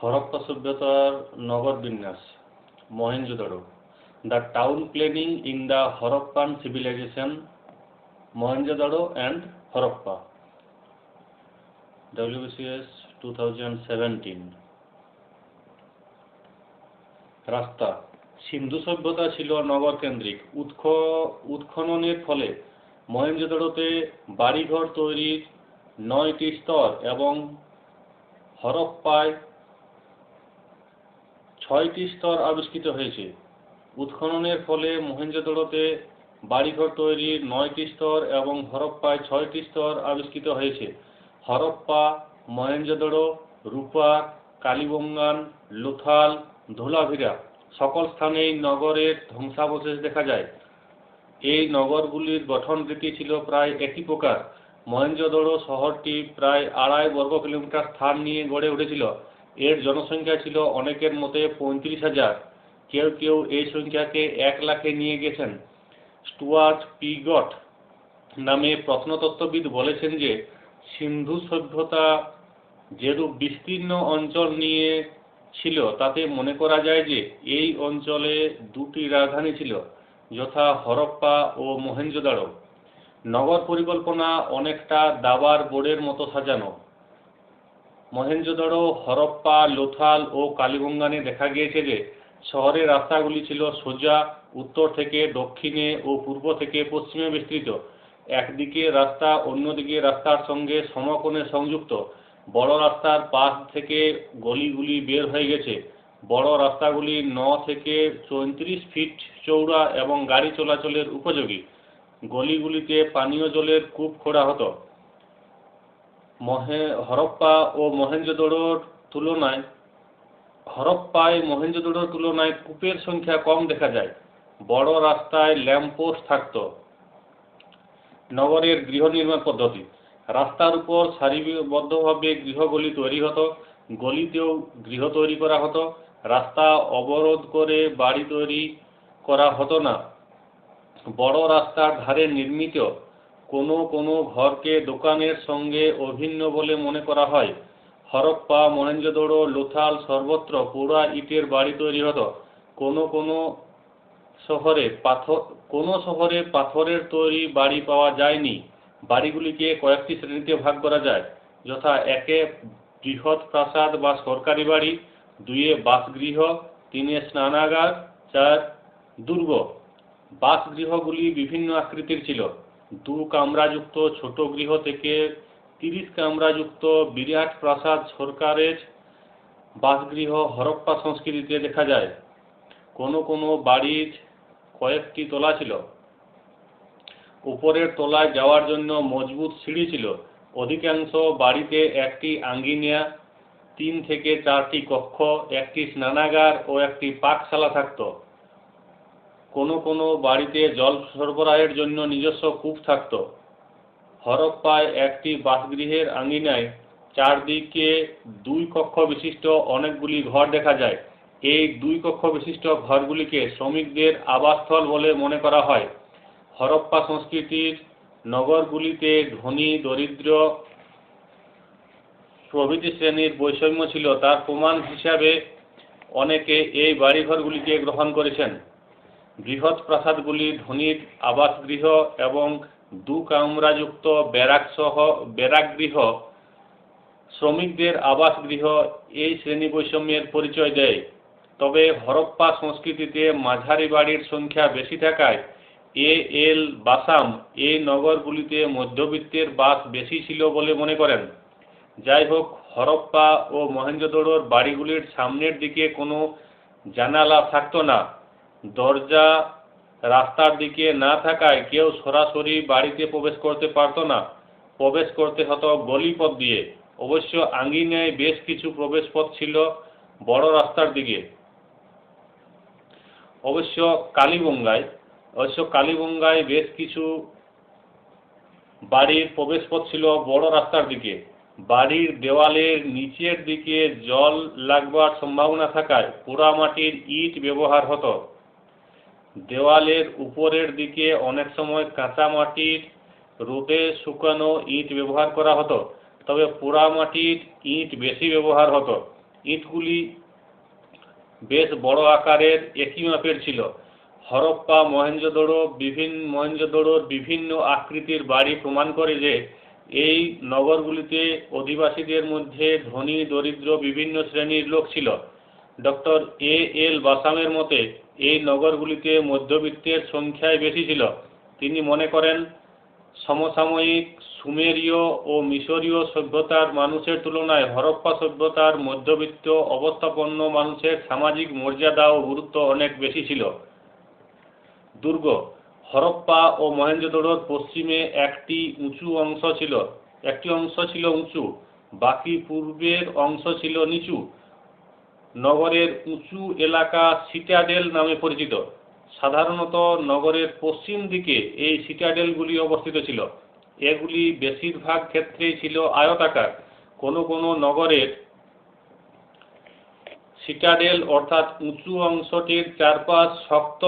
হরপ্পা সভ্যতার নগর বিন্যাস Mohenjodaro the town planning in the Harappan civilization Mohenjodaro and Harappa WBCS 2017। রাস্তা সিন্ধু সভ্যতা ছিল নগর কেন্দ্রিক। উৎখননের ফলে মহেঞ্জোদারোতে বাড়িঘর তৈরির 9টি স্তর এবং হরপ্পায় 6টি স্তর আবিষ্কৃত হয়েছে। উৎখননের ফলে মহেঞ্জোদারোতে বাড়িঘর তৈরির 9টি স্তর এবং হরপ্পায় 6টি স্তর আবিষ্কৃত হয়েছে। হরপ্পা, মহেঞ্জোদারো, রূপা, কালিবঙ্গান, লোথাল, ধোলাভিরা সকল স্থানেই নগরের ধ্বংসাবশেষ দেখা যায়। এই নগরগুলির গঠন রীতি ছিল প্রায় একই প্রকার। মহেঞ্জোদারো শহরটি প্রায় 2.5 বর্গ কিলোমিটার স্থান নিয়ে গড়ে উঠেছিল। এর জনসংখ্যা ছিল অনেকের মতে 35,000। কেউ কেউ এই সংখ্যাকে 1 লাখে নিয়ে গেছেন। স্টুয়ার্ট পিগট নামে প্রত্নতত্ত্ববিদ বলেছেন যে সিন্ধু সভ্যতা যেরূপ বিস্তীর্ণ অঞ্চল নিয়ে ছিল তাতে মনে করা যায় যে এই অঞ্চলে 2টি রাজধানী ছিল, যথা হরপ্পা ও মহেঞ্জোদারো। নগর পরিকল্পনা অনেকটা দাবার বোর্ডের মতো সাজানো। মহেঞ্জোদারো, হরপ্পা, লোথাল ও কালিবঙ্গানে দেখা গিয়েছে যে শহরের রাস্তাগুলি ছিল সোজা, উত্তর থেকে দক্ষিণে ও পূর্ব থেকে পশ্চিমে বিস্তৃত। একদিকে রাস্তা অন্যদিকে রাস্তার সঙ্গে সমকোণে সংযুক্ত। বড় রাস্তার পাশ থেকে গলিগুলি বের হয়ে গেছে। বড় রাস্তাগুলি 9 থেকে 34 ফিট চৌড়া এবং গাড়ি চলাচলের উপযোগী। গলিগুলিতে পানীয় জলের কূপ খোঁড়া হতো। হরপ্পায় মহেঞ্জোদারোর তুলনায় কূপের সংখ্যা কম দেখা যায়। বড় রাস্তায় ল্যাম্পপোস্ট থাকত। নগরের গৃহ নির্মাণ পদ্ধতি। রাস্তার উপর সারিবদ্ধভাবে গৃহগুলি তৈরি হতো। গলিতেও গৃহ তৈরি করা হতো। রাস্তা অবরোধ করে বাড়ি তৈরি করা হতো না। বড় রাস্তার ধারে নির্মিত কোনো কোনো ঘরকে দোকানের সঙ্গে অভিন্ন বলে মনে করা হয়। হরপ্পা, মহেঞ্জোদারো, লোথাল সর্বত্র পোড়া ইটের বাড়ি তৈরি হতো। কোনো শহরে পাথরের তৈরি বাড়ি পাওয়া যায়নি। বাড়িগুলিকে কয়েকটি শ্রেণীতে ভাগ করা যায়, যথা 1 বৃহৎ প্রাসাদ বা সরকারি বাড়ি, 2 বাসগৃহ, 3 স্নানাগার, 4 দুর্গ। বাসগৃহগুলি বিভিন্ন আকৃতির ছিল। 2 কামরাযুক্ত ছোট গৃহ থেকে 30 কামরাযুক্ত বিরাট প্রাসাদ সরকারের বাসগৃহ হরপ্পা সংস্কৃতিতে দেখা যায়। কোনো কোনো বাড়ির কয়েকটি তলা ছিল। উপরের তলায় যাওয়ার জন্য মজবুত সিঁড়ি ছিল। অধিকাংশ বাড়িতে একটি আঙ্গিনা, 3 থেকে 4টি কক্ষ, একটি স্নানাগার ও একটি পাকশালা থাকত। কোনো কোনো বাড়িতে জল সরবরাহের জন্য নিজস্ব কূপ থাকত। হরপ্পায় একটি বাসগৃহের আঙ্গিনায় চারদিকে 2 কক্ষ বিশিষ্ট অনেকগুলি ঘর দেখা যায়। এই 2 কক্ষ বিশিষ্ট ঘরগুলিকে শ্রমিকদের আবাসস্থল বলে মনে করা হয়। হরপ্পা সংস্কৃতির নগরগুলিতে ধনী দরিদ্র প্রভৃতি শ্রেণীর বৈষম্য ছিল, তার প্রমাণ হিসাবে অনেকে এই বাড়িঘরগুলিকে গ্রহণ করেছেন। বৃহৎ প্রাসাদগুলি ধনীর আবাসগৃহ এবং 2 কামরাযুক্ত ব্যারাকগৃহ শ্রমিকদের আবাসগৃহ এই শ্রেণী বৈষম্যের পরিচয় দেয়। তবে হরপ্পা সংস্কৃতিতে মাঝারি বাড়ির সংখ্যা বেশি থাকায় এল বাসাম এই নগরগুলিতে মধ্যবিত্তের বাস বেশি ছিল বলে মনে করেন। যাই হোক, হরপ্পা ও মহেঞ্জোদারোর বাড়িগুলির সামনের দিকে কোনো জানালা থাকত না। দরজা রাস্তার দিকে না থাকায় কেউ সরাসরি বাড়িতে প্রবেশ করতে পারত না। প্রবেশ করতে হতো গলিপথ দিয়ে। অবশ্য আঙ্গিনায় বেশ কিছু প্রবেশ পথ ছিল বড় রাস্তার দিকে। অবশ্য কালিবঙ্গায় বেশ কিছু বাড়ির প্রবেশপথ ছিল বড় রাস্তার দিকে। বাড়ির দেওয়ালের নিচের দিকে জল লাগবার সম্ভাবনা থাকায় পোড়ামাটির ইট ব্যবহার হতো। দেওয়ালের উপরের দিকে অনেক সময় কাঁচা মাটির রোদে শুকানো ইট ব্যবহার করা হতো, তবে পোড়ামাটির ইট বেশি ব্যবহার হতো। ইটগুলি বেশ বড় আকারের, একই মাপের ছিল। হরপ্পা মহেঞ্জোদড়োর বিভিন্ন আকৃতির বাড়ি প্রমাণ করে যে এই নগরগুলিতে অধিবাসীদের মধ্যে ধনী দরিদ্র বিভিন্ন শ্রেণীর লোক ছিল। ডক্টর এল বাসামের মতে এই নগরগুলিতে মধ্যবিত্তের সংখ্যাই বেশি ছিল। তিনি মনে করেন সমসাময়িক সুমেরীয় ও মিশরীয় সভ্যতার মানুষের তুলনায় হরপ্পা সভ্যতার মধ্যবিত্ত অবস্থাপন্ন মানুষের সামাজিক মর্যাদা ও গুরুত্ব অনেক বেশি ছিল। দুর্গ হরপ্পা ও মহেঞ্জোদড়োর পশ্চিমে একটি অংশ ছিল উঁচু, বাকি পূর্বের অংশ ছিল নিচু। নগরের উঁচু এলাকা সিটাডেল নামে পরিচিত। সাধারণত নগরের পশ্চিম দিকে এই সিটাডেলগুলি অবস্থিত ছিল। এগুলি বেশিরভাগ ক্ষেত্রেই ছিল আয়তাকার। কোনো কোনো নগরের সিটাডেল অর্থাৎ উঁচু অংশটির চারপাশ শক্ত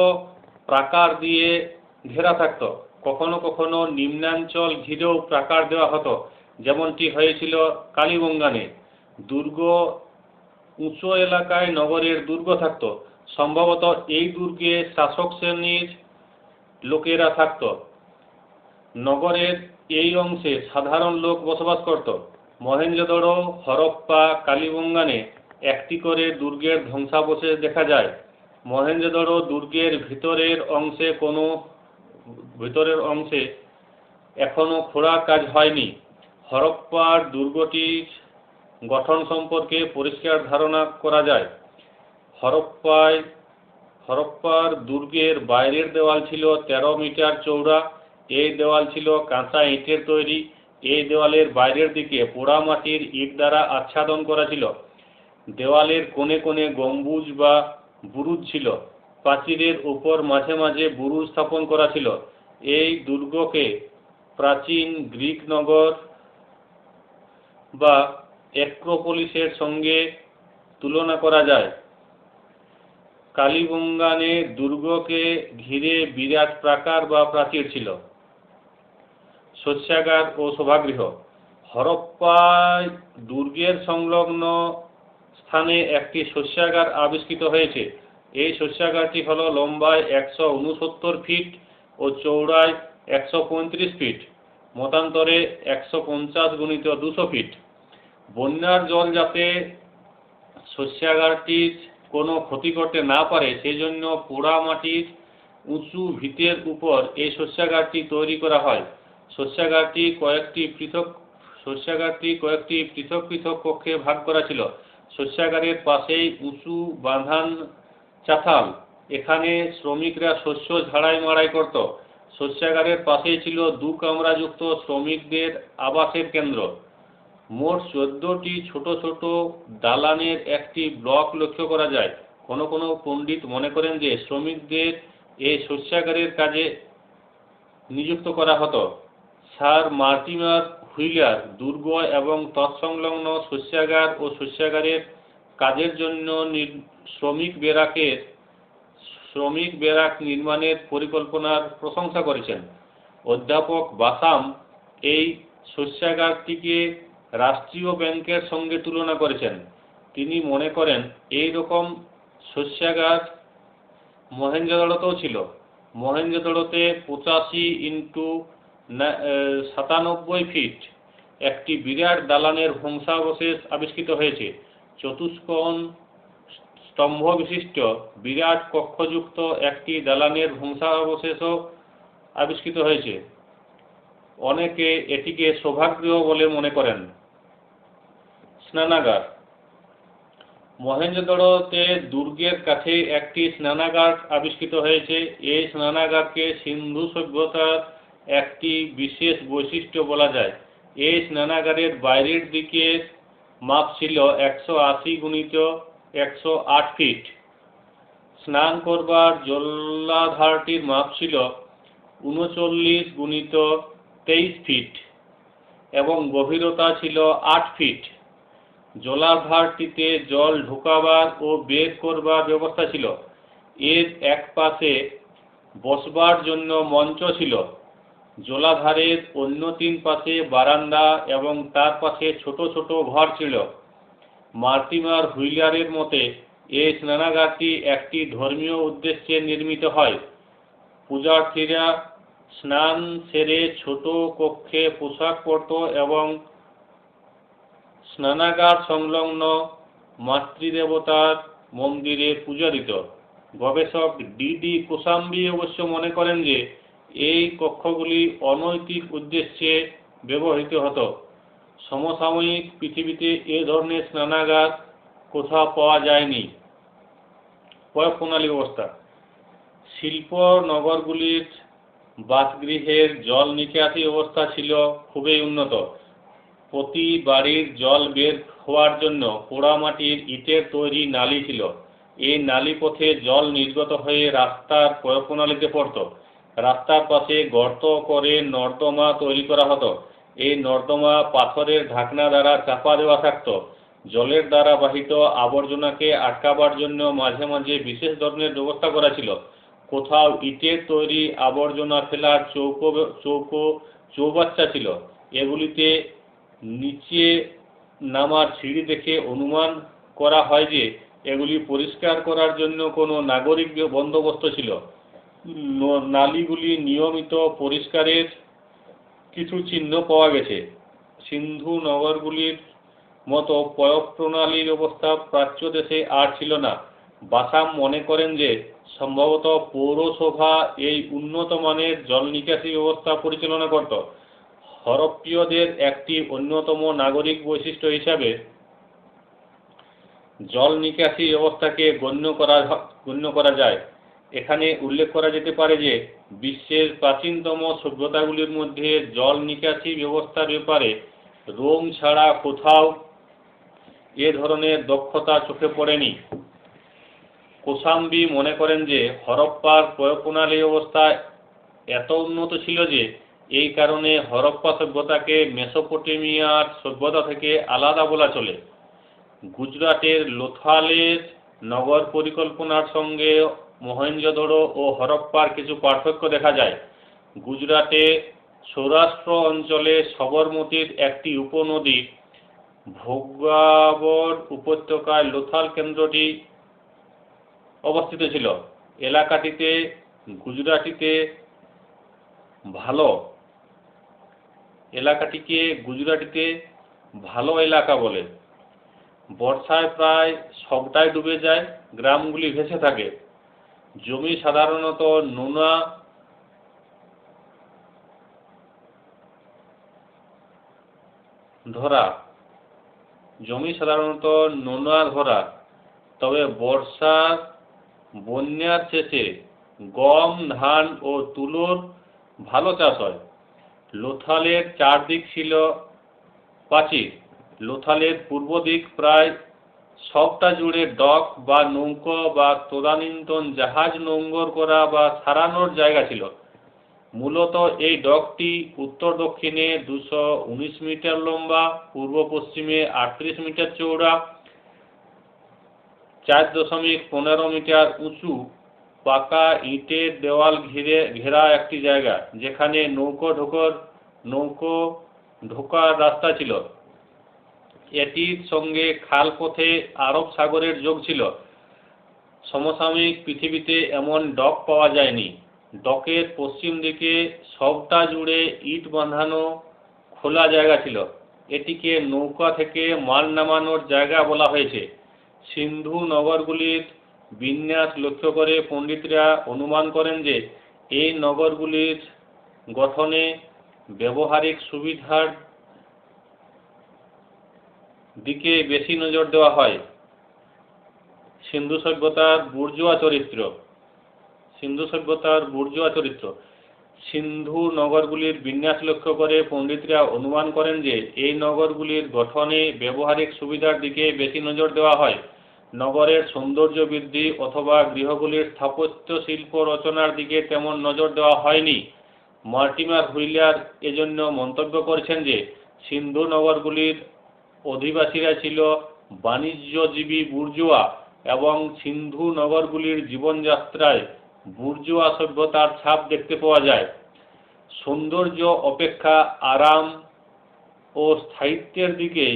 প্রাকার দিয়ে ঘেরা থাকত। কখনো কখনো নিম্নাঞ্চল ঘিরেও প্রাকার দেওয়া হতো, যেমনটি হয়েছিল কালীবঙ্গানে। দুর্গ উঁচু এলাকায় নগরের দুর্গ থাকত। সম্ভবত এই দুর্গে শাসক শ্রেণীর লোকেরা থাকত। নগরের এই অংশে সাধারণ লোক বসবাস করত। মহেঞ্জোদড়ো, হরপ্পা, কালীবঙ্গানে একটি করে দুর্গের ধ্বংসাবশেষ দেখা যায়। মহেঞ্জোদড়ো দুর্গের ভিতরের অংশে এখনো খোঁড়ার কাজ হয়নি। হরপ্পার দুর্গটির গঠন সম্পর্কে পরিষ্কার ধারণা করা যায়। হরপ্পার দুর্গের বাইরের দেওয়াল ছিল 13 মিটার চওড়া। এই দেওয়াল ছিল কাঁচা ইটের তৈরি। এই দেওয়ালের বাইরের দিকে পোড়া মাটির ইট দ্বারা আচ্ছাদন করা ছিল। দেওয়ালের কোণে কোণে গম্বুজ বা বুরুজ ছিল। প্রাচীরের উপর মাঝে মাঝে বুরুজ স্থাপন করা ছিল। এই দুর্গকে প্রাচীন গ্রিক নগর বা অ্যাক্রোপোলিসের সঙ্গে তুলনা করা যায়। কালীবঙ্গানে দুর্গকে ঘিরে বিরাট প্রাকার বা প্রাচীর ছিল। শস্যাগার ও সভাগৃহ হরপ্পায় দুর্গের সংলগ্ন স্থানে একটি শস্যাগার আবিষ্কৃত হয়েছে। এই শস্যাগারটি হল লম্বায় 169 ফিট ও চৌড়ায় 135 ফিট, মতান্তরে 150 × 200 ফিট। বন্যার জল যাতে শস্যাগারটির কোনো ক্ষতি করতে না পারে সেজন্য পোড়া মাটির উঁচু ভিতের উপর এই শস্যাগারটি তৈরি করা হয়। শস্যাগারটি কয়েকটি পৃথক পৃথক কক্ষে ভাগ করা ছিল। শস্যাগারের পাশেই উঁচু বাঁধান চাতাল। এখানে শ্রমিকরা শস্য ঝাড়াই মাড়াই করত। শস্যাগারের পাশেই ছিল 2 কামরাযুক্ত শ্রমিকদের আবাসের কেন্দ্র। মোট 14টি ছোট ছোট দালানের একটি ব্লক লক্ষ্য করা যায়। কোনো কোনো পণ্ডিত মনে করেন যে শ্রমিকদের এই শস্যাগারের কাজে নিযুক্ত করা হতো। স্যার মার্টিমার হুইলার দুর্গ এবং তৎসংলগ্ন শস্যাগার ও শস্যাগারের কাজের জন্য শ্রমিক ব্যারাক নির্মাণের পরিকল্পনার প্রশংসা করেছেন। অধ্যাপক বাসাম এই শস্যাগারটিকে রাষ্ট্রীয় ব্যাংকের সঙ্গে তুলনা করেছেন। তিনি মনে করেন এই রকম শস্যাগার মহেঞ্জোদড়োতেও ছিল। মহেঞ্জোদড়োতে 85 × 97 ফিট একটি বিরাট দালানের ধ্বংসাবশেষ আবিষ্কৃত হয়েছে। চতুষ্কোণ স্তম্ভ বিশিষ্ট বিরাট কক্ষযুক্ত একটি দালানের ধ্বংসাবশেষও আবিষ্কৃত হয়েছে। অনেকে এটিকে সভাগৃহ বলে মনে করেন। স্নানাগার মহেঞ্জোদড়োতে দুর্গের কাছে একটি স্নানাগার আবিষ্কৃত হয়েছে। এই স্নানাগারকে সিন্ধু সভ্যতার একটি বিশেষ বৈশিষ্ট্য বলা যায়। এই স্নানাগারের বাইরের দিকের মাপ ছিল 180 × 108 ফিট। স্নান করবার জলাধারটির মাপ ছিল 39 × 23 ফিট এবং গভীরতা ছিল 8 ফিট। জলাধারটিতে জল ঢোকাবার ও বের করবার ব্যবস্থা ছিল। এর এক পাশে বসবার জন্য মঞ্চ ছিল। জলাধারের অন্য 3 পাশে বারান্দা এবং তার পাশে ছোট ছোট ঘর ছিল। মার্টিমার হুইলারের মতে এই স্নানাগারটি একটি ধর্মীয় উদ্দেশ্যে নির্মিত হয়। পূজার্থীরা স্নান সেরে ছোট কক্ষে পোশাক পরত এবং স্নানাগার সংলগ্ন মাতৃদেবতার মন্দিরে পূজা দিত। গবেষক ডি কোসাম্বি অবশ্য মনে করেন যে এই কক্ষগুলি অনৈতিক উদ্দেশ্যে ব্যবহৃত হতো। সমসাময়িক পৃথিবীতে এ ধরনের স্নানাগার কোথাও পাওয়া যায়নি। প্রয়োগ প্রণালী ব্যবস্থা। শিল্প নগরগুলির বাসগৃহের জল নিকাশি ব্যবস্থা ছিল খুবই উন্নত। প্রতি বাড়ির জল বের হওয়ার জন্য পোড়ামাটির ইটের তৈরি নালী ছিল। এই নালী পথে জল নির্গত হয়ে রাস্তার প্রয়োগ প্রণালীতে পড়ত। রাস্তার পাশে গর্ত করে নর্দমা তৈরি করা হতো। এই নর্দমা পাথরের ঢাকনা দ্বারা চাপা দেওয়া থাকত। জলের দ্বারা বাহিত আবর্জনাকে আটকাবার জন্য মাঝে মাঝে বিশেষ ধরনের ব্যবস্থা করা ছিল। কোথাও ইটের তৈরি আবর্জনা ফেলার চৌবাচ্চা ছিল। এগুলিতে নিচে নামার সিঁড়ি দেখে অনুমান করা হয় যে এগুলি পরিষ্কার করার জন্য কোনো নাগরিক বন্দোবস্ত ছিল। নালীগুলি নিয়মিত পরিষ্কারের কিছু চিহ্ন পাওয়া গেছে। সিন্ধু নগরগুলির মতো প্রয়োগ প্রণালী ব্যবস্থা প্রাচ্য দেশে আর ছিল না। বাসাম মনে করেন যে সম্ভবত পৌরসভা এই উন্নত মানের জল নিকাশি ব্যবস্থা পরিচালনা করত। হরপ্পীয়দের একটি অন্যতম নাগরিক বৈশিষ্ট্য হিসাবে জল নিকাশি ব্যবস্থাকে গণ্য করা যায়। এখানে উল্লেখ করা যেতে পারে যে বিশ্বের প্রাচীনতম সভ্যতাগুলির মধ্যে জল নিকাশি ব্যবস্থার ব্যাপারে রোম ছাড়া কোথাও এ ধরনের দক্ষতা চোখে পড়েনি। কোসাম্বি মনে করেন যে হরপ্পার প্রয়োগ প্রণালী ব্যবস্থা এত উন্নত ছিল যে এই কারণে হরপ্পা সভ্যতাকে মেসোপটেমিয়ার সভ্যতা থেকে আলাদা বলা চলে। গুজরাটের লোথালের নগর পরিকল্পনার সঙ্গে মহেঞ্জোদড়ো ও হরপ্পার কিছু পার্থক্য দেখা যায়। গুজরাটে সৌরাষ্ট্র অঞ্চলে সবরমতীর একটি উপনদী ভোগাবর উপত্যকায় লোথাল কেন্দ্রটি অবস্থিত ছিল। এলাকাটিকে গুজরাটিতে ভালো এলাকা বলে। বর্ষায় প্রায় সবটাই ডুবে যায়, গ্রামগুলি ভেসে থাকে। জমি সাধারণত নোনা ধরা, তবে বন্যার শেষে গম, ধান ও তুলোর ভালো চাষ হয়। লোথালের চারদিক ছিল প্রাচীর। লোথালের পূর্ব দিক প্রায় সবটা জুড়ে ডক বা নৌকো বা তদানীন্তন জাহাজ নোঙ্গর করা বা সারানোর জায়গা ছিল। মূলত এই ডকটি উত্তর দক্ষিণে 219 মিটার লম্বা, পূর্ব পশ্চিমে 38 মিটার চওড়া, 4.15 মিটার উঁচু পাকা ইটের দেওয়াল ঘেরা একটি জায়গা, যেখানে নৌকো ঢোকার রাস্তা ছিল। এটির সঙ্গে খাল পথে আরব সাগরের যোগ ছিল। সমসাময়িক পৃথিবীতে এমন ডক পাওয়া যায়নি। ডকের পশ্চিম দিকে সবটা জুড়ে ইট বাঁধানো খোলা জায়গা ছিল। এটিকে নৌকা থেকে মাল নামানোর জায়গা বলা হয়েছে। সিন্ধু নগরগুলির বিন্যাস লক্ষ্য করে পণ্ডিতরা অনুমান করেন যে এই নগরগুলির গঠনে ব্যবহারিক সুবিধার দিকে বেশি নজর দেওয়া হয়। সিন্ধু সভ্যতার বুর্জোয়া চরিত্র। সিন্ধু নগরগুলির বিন্যাস লক্ষ্য করে পণ্ডিতরা অনুমান করেন যে এই নগরগুলির গঠনে ব্যবহারিক সুবিধার দিকে বেশি নজর দেওয়া হয়। নগরের সৌন্দর্য বৃদ্ধি অথবা গৃহগুলির স্থাপত্য শিল্প রচনার দিকে তেমন নজর দেওয়া হয়নি। মার্টিমার হুইলার এজন্য মন্তব্য করেছেন যে সিন্ধু নগরগুলির অধিবাসীরা ছিল বাণিজ্যজীবী বুর্জোয়া এবং সিন্ধু নগরগুলির জীবনযাত্রায় বুর্জোয়া সভ্যতার ছাপ দেখতে পাওয়া যায়। সৌন্দর্য অপেক্ষা আরাম ও স্থায়িত্বের দিকে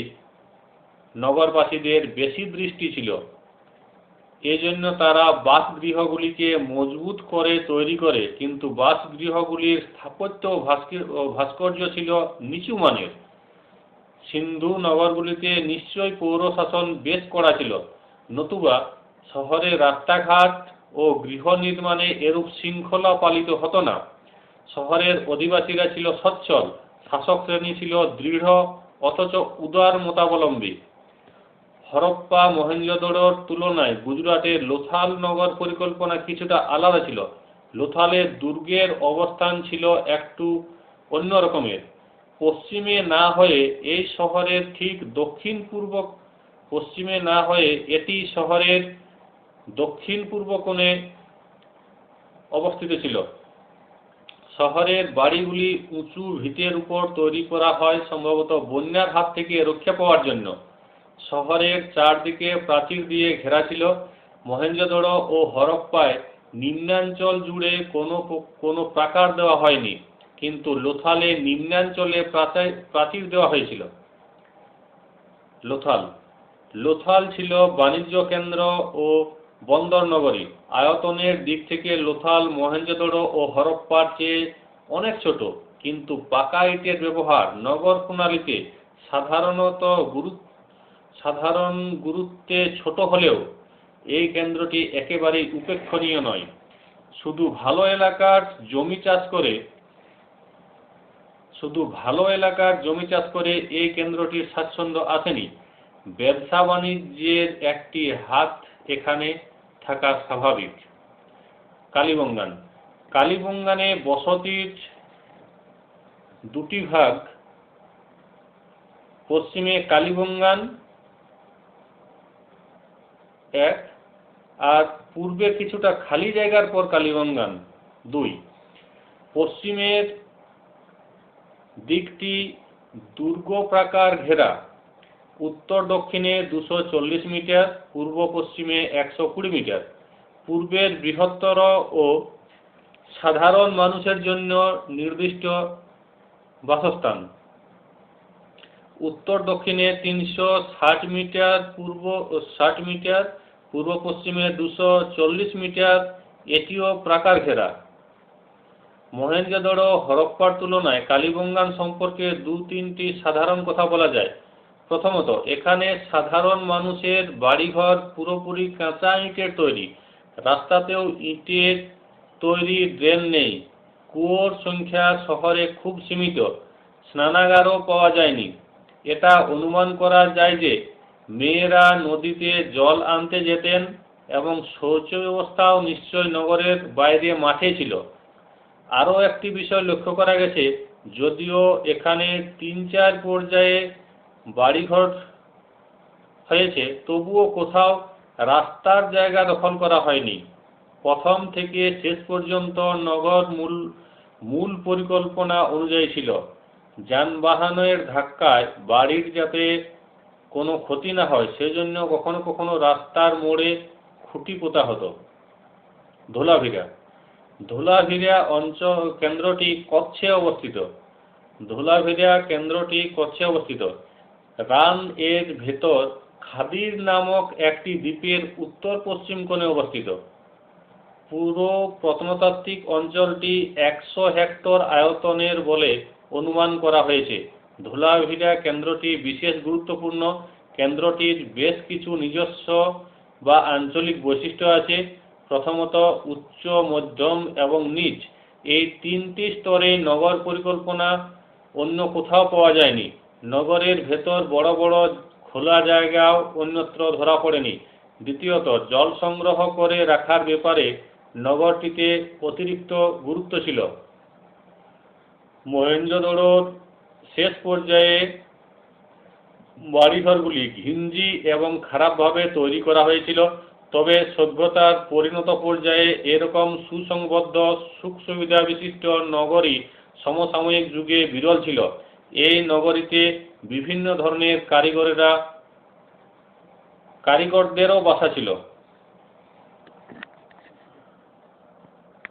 নগরবাসীদের বেশি দৃষ্টি ছিল। এজন্য তারা বাসগৃহগুলিকে মজবুত করে তৈরি করে, কিন্তু বাসগৃহগুলির স্থাপত্য ও ভাস্কর্য ছিল নিচু মানের। সিন্ধু নগরগুলিতে নিশ্চয় পৌরশাসন বেশ কড়া ছিল, নতুবা শহরের রাস্তাঘাট ও গৃহ নির্মাণে এরূপ শৃঙ্খলা পালিত হতো না। শহরের অধিবাসীরা ছিল সচ্ছল, শাসক শ্রেণী ছিল দৃঢ় অথচ উদার মতাবলম্বী। হরপ্পা মহেঞ্জোদড়োর তুলনায় গুজরাটের লোথাল নগর পরিকল্পনা কিছুটা আলাদা ছিল। লোথালের দুর্গের অবস্থান ছিল একটু অন্য রকমের। পশ্চিমে না হয়ে এটি শহরের ঠিক দক্ষিণ পূর্ব কোণে অবস্থিত ছিল। শহরের বাড়িগুলি উঁচু ভিতের উপর তৈরি করা হয়, সম্ভবত বন্যার হাত থেকে রক্ষা পাওয়ার জন্য। শহরের চারদিকে প্রাচীর দিয়ে ঘেরা ছিল। মহেঞ্জোদড়ো ও হরপ্পায় নিম্নাঞ্চল জুড়ে কোনো প্রাকার দেওয়া হয়নি, কিন্তু লোথালে নিম্নাঞ্চলে প্রাচীর দেওয়া হয়েছিল। লোথাল ছিল বাণিজ্য কেন্দ্র ও বন্দর নগরী। আয়তনের দিক থেকে লোথাল মহেঞ্জোদড়ো ও হরপ্পার চেয়ে অনেক ছোট, কিন্তু পাকা ইটের ব্যবহার নগর প্রণালীতে সাধারণ গুরুত্বে ছোট হলেও এই কেন্দ্রটি একেবারেই উপেক্ষণীয় নয়। শুধু ভালো এলাকার জমি চাষ করে এই কেন্দ্রটির স্বাচ্ছন্দ্য আসেনি। ব্যবসা বাণিজ্যের একটি হাত এখানে থাকা স্বাভাবিক। কালীবঙ্গানে বসতির দুটি ভাগ, পশ্চিমে কালীবঙ্গান 1 আর পূর্বে কিছুটা খালি জায়গার পর কালীবঙ্গান 2। পশ্চিমের দিকটি দুর্গ প্রাকার ঘেরা। উত্তর দক্ষিণে 240 মিটার, পূর্ব পশ্চিমে 120 মিটার। পূর্বের বৃহত্তর ও সাধারণ মানুষের জন্য নির্দিষ্ট বাসস্থান। উত্তর দক্ষিণে 360 মিটার, পূর্ব পশ্চিমে 240 মিটার, এটিও প্রাকার ঘেরা। মহেঞ্জোদড়ো হরপ্পার তুলনায় কালীবঙ্গান সম্পর্কে 2-3টি সাধারণ কথা বলা যায়। প্রথমত, এখানে সাধারণ মানুষের বাড়িঘর পুরোপুরি কাঁচা ইটের তৈরি। রাস্তাতেও ইটের তৈরি ড্রেন নেই। কুয়োর সংখ্যা শহরে খুব সীমিত। স্নানাগারও পাওয়া যায়নি। এটা অনুমান করা যায় যে মেয়েরা নদীতে জল আনতে যেতেন এবং শৌচ ব্যবস্থাও নিশ্চয় নগরের বাইরে মাঠে ছিল। আরও একটি বিষয় লক্ষ্য করা গেছে, যদিও এখানে 3-4 পর্যায়ে বাড়িঘর হয়েছে, তবুও কোথাও রাস্তার জায়গা দখল করা হয়নি। প্রথম থেকে শেষ পর্যন্ত নগর মূল পরিকল্পনা অনুযায়ী ছিল। যানবাহনের ধাক্কায় বাড়ির যাতে কোনো ক্ষতি না হয় সেজন্য কখনো কখনো রাস্তার মোড়ে খুঁটি পোতা হতো। ধোলাভিরা কেন্দ্রটি কচ্ছে অবস্থিত। রান এর ভেতর খাদির নামক একটি দ্বীপের উত্তর পশ্চিম কোণে অবস্থিত। পুরো প্রত্নতাত্ত্বিক অঞ্চলটি 100 হেক্টর আয়তনের বলে অনুমান করা হয়েছে। ধোলাভিরা কেন্দ্রটি বিশেষ গুরুত্বপূর্ণ। কেন্দ্রটির বেশ কিছু নিজস্ব বা আঞ্চলিক বৈশিষ্ট্য আছে। প্রথমত, উচ্চ, মধ্যম এবং নিচ এই 3টি স্তরে নগর পরিকল্পনা অন্য কোথাও পাওয়া যায়নি। নগরের ভেতর বড় বড় খোলা জায়গাও অন্যত্র ধরা পড়েনি। দ্বিতীয়ত, জল সংগ্রহ করে রাখার ব্যাপারে নগরটিতে অতিরিক্ত গুরুত্ব ছিল। মহেঞ্জোদড়োর শেষ পর্যায়ে বাড়িঘরগুলি ঘিঞ্জি এবং খারাপভাবে তৈরি করা হয়েছিল, তবে সভ্যতার পরিণত পর্যায়ে এরকম সুসংবদ্ধ সুখ সুবিধা বিশিষ্ট নগরী সমসাময়িক যুগে বিরল ছিল। এই নগরীতে বিভিন্ন ধরনের কারিগরদেরও বাসা ছিল।